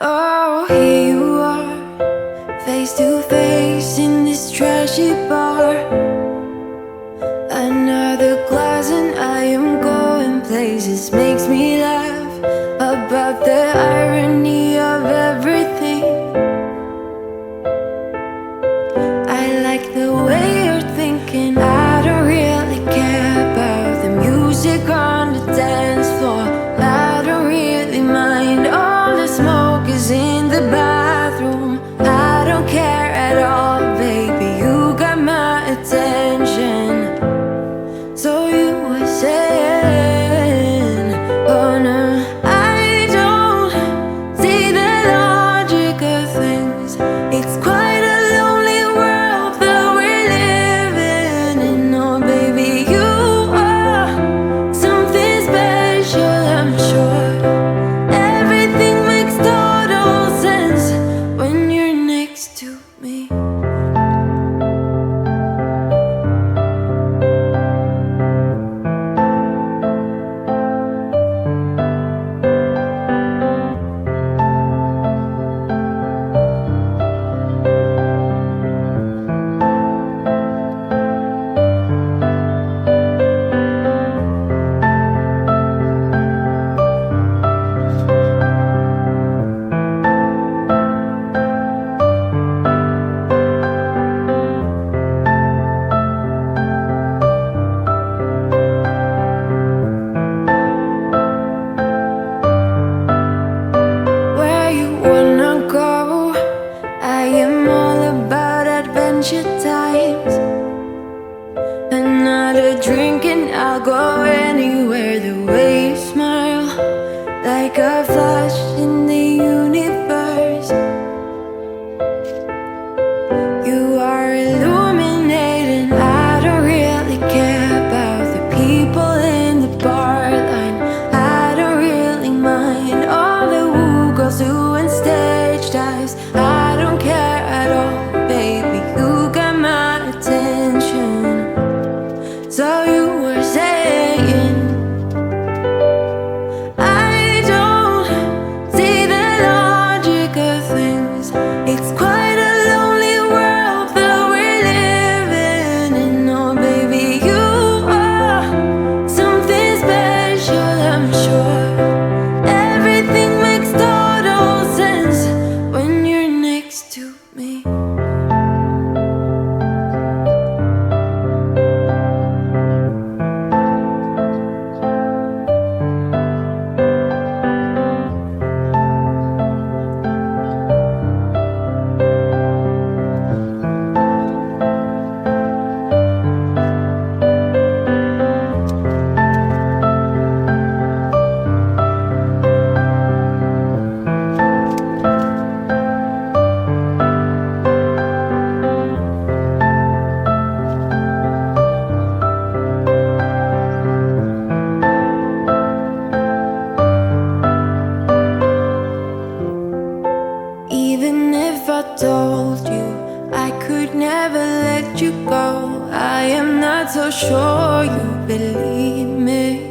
Oh, here you are, face to face in this trashy bar. Another glass and I am going places. Makes me laugh about the irony of everything. I like the way you're thinking. I don't really care about the music on the dance floor. I don't really mind all the smoke is in the bathroom. I don't care at all, baby, you got my attention. So you were saying, oh no, I don't see the logic of things. It's quite a lonely world that we're living in. Oh baby, you are something special, I'm sure. Everything makes total sense when you're next to me. I am all about adventure times. Another drink and I'll go anywhere. The way you smile, like a flash in the universe. You are illuminating. I don't really care about the people in the bar line. I don't really mind all the woo girls doing stage dives. I don't care at all, baby, you got my attention. So you were saying, I don't see the logic of things. It's quite a lonely world that we're living in. Oh baby, you are something special, I'm sure. Everything makes total sense when you're next to me. Even if I told you I could never let you go, I am not so sure you believe me.